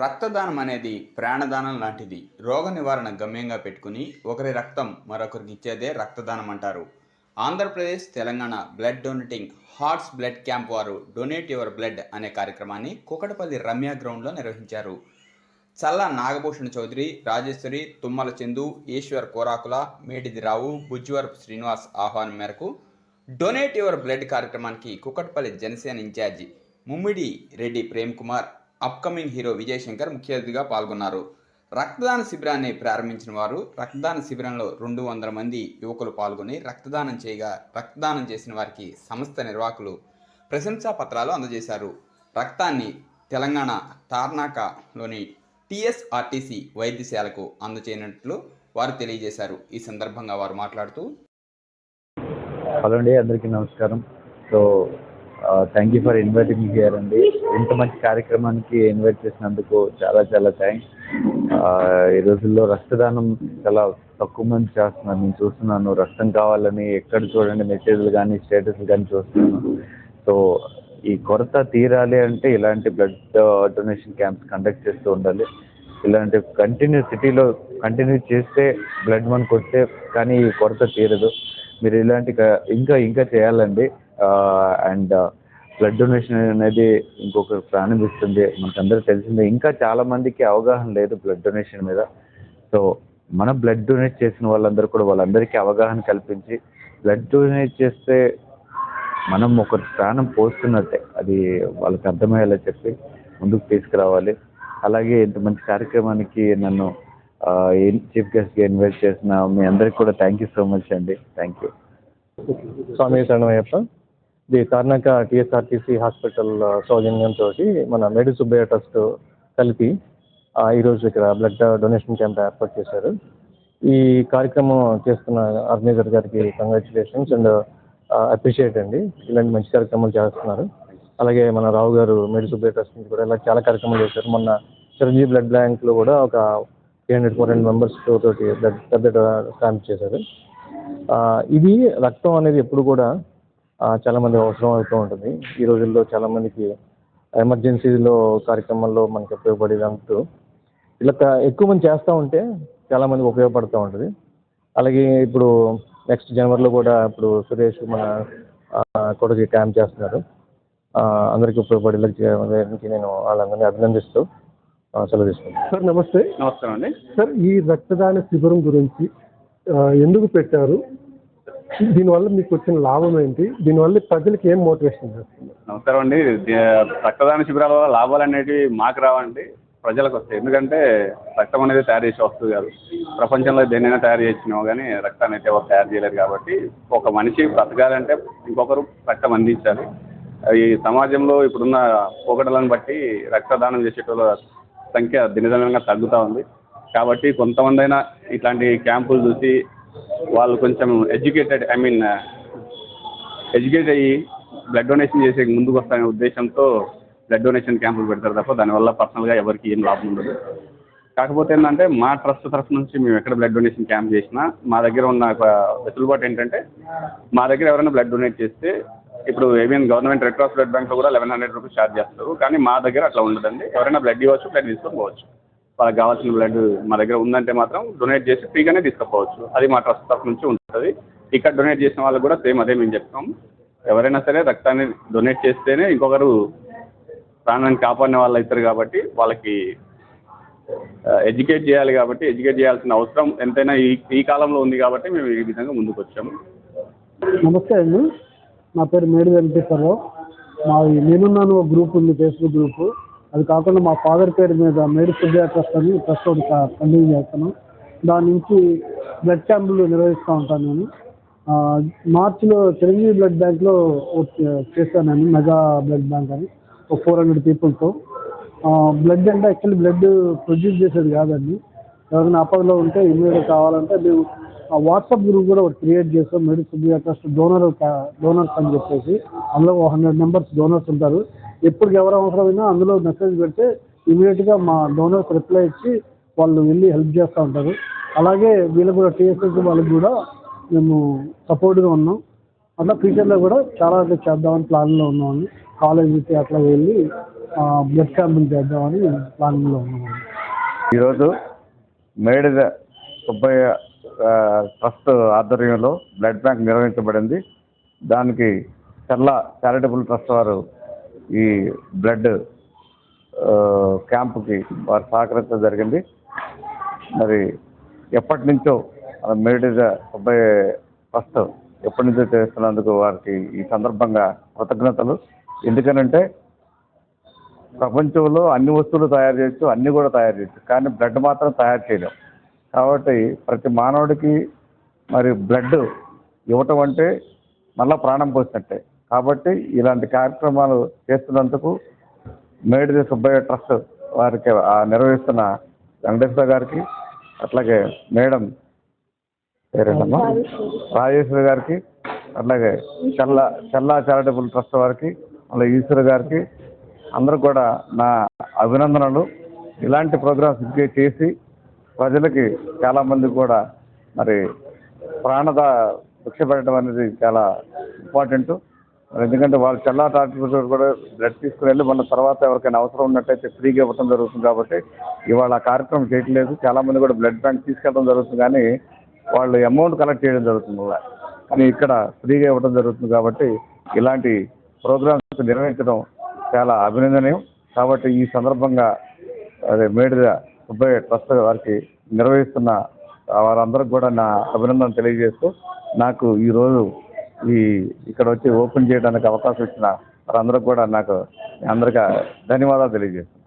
రక్తదానం అనేది ప్రాణదానం లాంటిది. రోగ నివారణ గమ్యంగా పెట్టుకుని ఒకరి రక్తం మరొకరికి ఇచ్చేదే రక్తదానం అంటారు. Andhra Pradesh, Telangana blood donating hearts blood camp వారు డొనేట్ యువర్ బ్లడ్ అనే కార్యక్రమాన్ని కూకటపల్లి రమ్య గ్రౌండ్లో నిర్వహించారు. చల్లా నాగభూషణ చౌదరి, రాజేశ్వరి, తుమ్మల చందు, ఈశ్వర్ కోరాకుల, మేడిది రావు, బుజ్జివరపు శ్రీనివాస్ ఆహ్వానం మేరకు డొనేట్ యువర్ బ్లడ్ కార్యక్రమానికి Kukatpally Janasena incharge Mummidi Reddy Prem Kumar, upcoming hero Vijay Shankar ముఖ్య అతిథిగా పాల్గొన్నారు. రక్తదాన శిబిరాన్ని ప్రారంభించిన వారు రక్తదాన శిబిరంలో 200 మంది యువకులు పాల్గొని రక్తదానం చేయగా రక్తదానం చేసిన వారికి సంస్థ నిర్వాహకులు ప్రశంసా పత్రాలు అందజేశారు. రక్తాన్ని తెలంగాణ తార్నాకలోని టీఎస్ఆర్టీసీ వైద్యశాలకు అందజేయనట్లు వారు తెలియజేశారు. ఈ సందర్భంగా వారు మాట్లాడుతూ, హలో అండి, అందరికీ నమస్కారం. So thank you for inviting me here అండి. ఇంత మంచి కార్యక్రమానికి ఇన్వైట్ చేసినందుకు చాలా చాలా థ్యాంక్స్. ఈ రోజుల్లో రక్తదానం చాలా తక్కువ మంది చేస్తున్నారు. నేను చూస్తున్నాను, రక్తం కావాలని ఎక్కడ చూడండి మెసేజ్లు కానీ స్టేటస్లు కానీ చూస్తున్నాను. సో ఈ కొరత తీరాలి అంటే ఇలాంటి బ్లడ్ డొనేషన్ క్యాంప్స్ కండక్ట్ చేస్తూ ఉండాలి. ఇలాంటి సిటీలో కంటిన్యూ చేస్తే బ్లడ్ మనకు వస్తే కానీ ఈ కొరత తీరదు. మీరు ఇలాంటి ఇంకా చేయాలండి. అండ్ బ్లడ్ డొనేషన్ అనేది ఇంకొక ప్రాణం ఇస్తుంది. మనకందరికీ తెలిసిందే. ఇంకా చాలా మందికి అవగాహన లేదు బ్లడ్ డొనేషన్ మీద. సో మన బ్లడ్ డొనేట్ చేసిన వాళ్ళందరికీ అవగాహన కల్పించి బ్లడ్ డొనేట్ చేస్తే మనం ఒక ప్రాణం పోస్తున్నట్టే అది వాళ్ళకి అర్థమయ్యేలా చెప్పి ముందుకు తీసుకురావాలి. అలాగే ఇంత మంచి కార్యక్రమానికి నన్ను చీఫ్ గెస్ట్గా ఇన్వైట్ చేసిన మీ అందరికి కూడా థ్యాంక్ యూ సో మచ్ అండి. Thank you. స్వామి శరణమయ్యప్ప. ది తార్నాక టీఎస్ఆర్టీసీ హాస్పిటల్ సౌజన్యంతో మన మేడి సుబ్బయ్య ట్రస్ట్ కలిపి ఈరోజు ఇక్కడ బ్లడ్ డొనేషన్ క్యాంప్ ఏర్పాటు చేశారు. ఈ కార్యక్రమం చేస్తున్న ఆర్గనైజర్ గారికి కంగ్రాచులేషన్స్ అండ్ అప్రిషియేట్ అండి. ఇలాంటి మంచి కార్యక్రమాలు చేస్తున్నారు. అలాగే మన రావు గారు మేడి సుబ్బయ్య ట్రస్ట్ నుంచి కూడా ఇలా చాలా కార్యక్రమాలు చేశారు. మొన్న చిరంజీవి బ్లడ్ బ్యాంక్లో కూడా ఒక 300-400 మెంబర్స్ తోటి పెద్ద క్యాంప్ చేశారు. ఇది రక్తం అనేది ఎప్పుడు కూడా చాలామంది అవసరం అవుతూ ఉంటుంది. ఈ రోజుల్లో చాలామందికి ఎమర్జెన్సీలో కార్యక్రమాల్లో మనకి ఉపయోగపడేదంటూ ఇలా ఎక్కువ మంది చేస్తూ ఉంటే చాలామందికి ఉపయోగపడుతూ ఉంటుంది. అలాగే ఇప్పుడు నెక్స్ట్ జనవరిలో కూడా ఇప్పుడు సురేష్ మన కొడుకు క్యాంప్ చేస్తున్నారు. అందరికీ ఉపయోగపడేలాకి నేను వాళ్ళందరినీ అభినందిస్తూ సెలవు తీసుకుంటాను. సార్ నమస్తే. నమస్కారం అండి. సార్, ఈ రక్తదాన శిబిరం గురించి ఎందుకు పెట్టారు? దీనివల్ల మీకు వచ్చిన లాభం ఏంటి? దీనివల్ల ప్రజలకు ఏం మోటివేషన్ చేస్తుంది? నమస్కారం అండి. రక్తదాన శిబిరాల వల్ల లాభాలు అనేవి మాకు రావండి, ప్రజలకు వస్తాయి. ఎందుకంటే రక్తం అనేది తయారు చేసే వస్తువు కాదు. ప్రపంచంలో దేన్నైనా తయారు చేసినామో కానీ రక్తాన్ని అయితే ఎవరు తయారు చేయలేరు. కాబట్టి ఒక మనిషి బ్రతకాలంటే ఇంకొకరు రక్తం అందించాలి. ఈ సమాజంలో ఇప్పుడున్న పోకడలను బట్టి రక్తదానం చేసేటోళ్ళ సంఖ్య దినదినంగా తగ్గుతూ ఉంది. కాబట్టి కొంతమంది అయినా ఇట్లాంటి క్యాంపులు చూసి వాళ్ళు కొంచెం ఎడ్యుకేట్ అయ్యి బ్లడ్ డొనేషన్ చేసే ముందుకు వస్తాయనే ఉద్దేశంతో బ్లడ్ డొనేషన్ క్యాంపులు పెడతారు తప్ప దానివల్ల పర్సనల్గా ఎవరికి ఏం లాభం ఉండదు. కాకపోతే ఏంటంటే మా ట్రస్ట్ తరఫు నుంచి మేము ఎక్కడ బ్లడ్ డొనేషన్ క్యాంప్ చేసినా మా దగ్గర ఉన్న ఒక వెసులుబాటు ఏంటంటే మా దగ్గర ఎవరైనా బ్లడ్ డొనేట్ చేస్తే ఇప్పుడు ఏమేమి గవర్నమెంట్ రెడ్ క్రాస్ బ్లడ్ బ్యాంక్లో కూడా 1100 రూపీస్ ఛార్జ్ చేస్తారు. కానీ మా దగ్గర అట్లా ఉండదండి. ఎవరైనా బ్లడ్ ఇవ్వచ్చు, బ్లడ్ తీసుకొని పోవచ్చు. వాళ్ళకి కావాల్సిన బ్లడ్ మా దగ్గర ఉందంటే మాత్రం డొనేట్ చేసి ఫ్రీగానే తీసుకుపోవచ్చు. అది మా ట్రస్ట్ తరఫు నుంచి ఉంటుంది. ఇక్కడ డొనేట్ చేసిన వాళ్ళకి కూడా సేమ్ అదే మేము చెప్తాం. ఎవరైనా సరే రక్తాన్ని డొనేట్ చేస్తేనే ఇంకొకరు ప్రాణాన్ని కాపాడిన వాళ్ళు అవుతారు. కాబట్టి వాళ్ళకి ఎడ్యుకేట్ చేయాలి. కాబట్టి ఎడ్యుకేట్ చేయాల్సిన అవసరం ఎంతైనా ఈ కాలంలో ఉంది. కాబట్టి మేము ఈ విధంగా ముందుకు వచ్చాము. నమస్తే అండి, నా పేరు మేడి వెంకటేశ్వరరావు. నేనున్నాను ఒక గ్రూప్ ఉంది, ఫేస్బుక్ గ్రూపు. అది కాకుండా మా ఫాదర్ పేరు మీద మేడి సుబ్బయ్య ట్రస్ట్ అని ట్రస్ట్ ఒకటి కంటిన్యూ చేస్తాను. దాని నుంచి బ్లడ్ క్యాంపులు నిర్వహిస్తూ ఉంటాను. నేను మార్చిలో చిరంజీవి బ్లడ్ బ్యాంక్లో చేశాను. నేను మెగా బ్లడ్ బ్యాంక్ అని ఒక 400 పీపుల్తో. బ్లడ్ అంటే యాక్చువల్లీ బ్లడ్ ప్రొడ్యూస్ చేసేది కాదండి. ఎవరైనా ఆపదలో ఉంటే ఇమీడియట్గా కావాలంటే మేము వాట్సాప్ గ్రూప్ కూడా ఒకటి క్రియేట్ చేస్తాం. మేడి సుబ్బయ్య ట్రస్ట్ డోనర్స్ అని చెప్పేసి అందులో 100 మెంబర్స్ డోనర్స్ ఉంటారు. ఎప్పటికి ఎవరు అవసరమైనా అందులో మెసేజ్ పెడితే ఇమీడియట్గా మా డోనర్స్ రిప్లై ఇచ్చి వాళ్ళు వెళ్ళి హెల్ప్ చేస్తూ ఉంటారు. అలాగే వీళ్ళకి కూడా టీఎస్ఎస్ వాళ్ళకి కూడా మేము సపోర్ట్గా ఉన్నాం. అట్లా ఫ్యూచర్లో కూడా చాలా చేద్దామని ప్లాన్లో ఉన్నామని కాలేజీకి అట్లా వెళ్ళి బ్లడ్ క్యాంపులు చేద్దామని ప్లానింగ్లో ఉన్నామండి. ఈరోజు మేడిద సుబ్బయ్య ట్రస్ట్ ఆధ్వర్యంలో బ్లడ్ బ్యాంక్ నిర్వహించబడింది. దానికి చల్లా చారిటబుల్ ట్రస్ట్ వారు ఈ బ్లడ్ క్యాంపుకి వారు సహకరించడం జరిగింది. మరి ఎప్పటి నుంచో మేడిద సుబ్బయ్య ట్రస్ట్ ఎప్పటి నుంచో చేస్తున్నందుకు వారికి ఈ సందర్భంగా కృతజ్ఞతలు. ఎందుకనంటే ప్రపంచంలో అన్ని వస్తువులు తయారు చేయొచ్చు, అన్నీ కూడా తయారు చేయొచ్చు, కానీ బ్లడ్ మాత్రం తయారు చేయలేం. కాబట్టి ప్రతి మానవుడికి మరి బ్లడ్ ఇవ్వటం అంటే మళ్ళీ ప్రాణం పోసినట్టే. కాబట్టి ఇలాంటి కార్యక్రమాలు చేస్తున్నందుకు మేడిద సుబ్బయ్య ట్రస్ట్ వారికి నిర్వహిస్తున్న వెంకటేశ్వర గారికి, అట్లాగే మేడం పేరేంటమ్మా రాజేశ్వరి గారికి, అట్లాగే చల్లా చారిటబుల్ ట్రస్ట్ వారికి, అలా ఈశ్వర్ గారికి అందరూ కూడా నా అభినందనలు. ఇలాంటి ప్రోగ్రామ్స్ ఇంకా చేసి ప్రజలకి చాలామంది కూడా మరి భిక్ష పెట్టడం అనేది చాలా ఇంపార్టెంట్. ఎందుకంటే వాళ్ళు చల్లా డాక్టర్ కూడా బ్లడ్ తీసుకుని వెళ్ళి మన తర్వాత ఎవరికైనా అవసరం ఉన్నట్టయితే ఫ్రీగా ఇవ్వడం జరుగుతుంది. కాబట్టి ఇవాళ ఆ కార్యక్రమం చేయట్లేదు. చాలామంది కూడా బ్లడ్ బ్యాంక్ తీసుకెళ్ళడం జరుగుతుంది, కానీ వాళ్ళు అమౌంట్ కలెక్ట్ చేయడం జరుగుతుంది. కానీ ఇక్కడ ఫ్రీగా ఇవ్వడం జరుగుతుంది. కాబట్టి ఇలాంటి ప్రోగ్రామ్స్ నిర్వహించడం చాలా అభినందనీయం. కాబట్టి ఈ సందర్భంగా అదే మేడిద సుబ్బయ్య ట్రస్ట్ వారికి నిర్వహిస్తున్న వారందరికి కూడా నా అభినందన తెలియజేస్తూ, నాకు ఈరోజు ఇక్కడ వచ్చి ఓపెన్ చేయడానికి అవకాశం ఇచ్చిన వారందరికి కూడా అందరికీ ధన్యవాదాలు తెలియజేస్తున్నాను.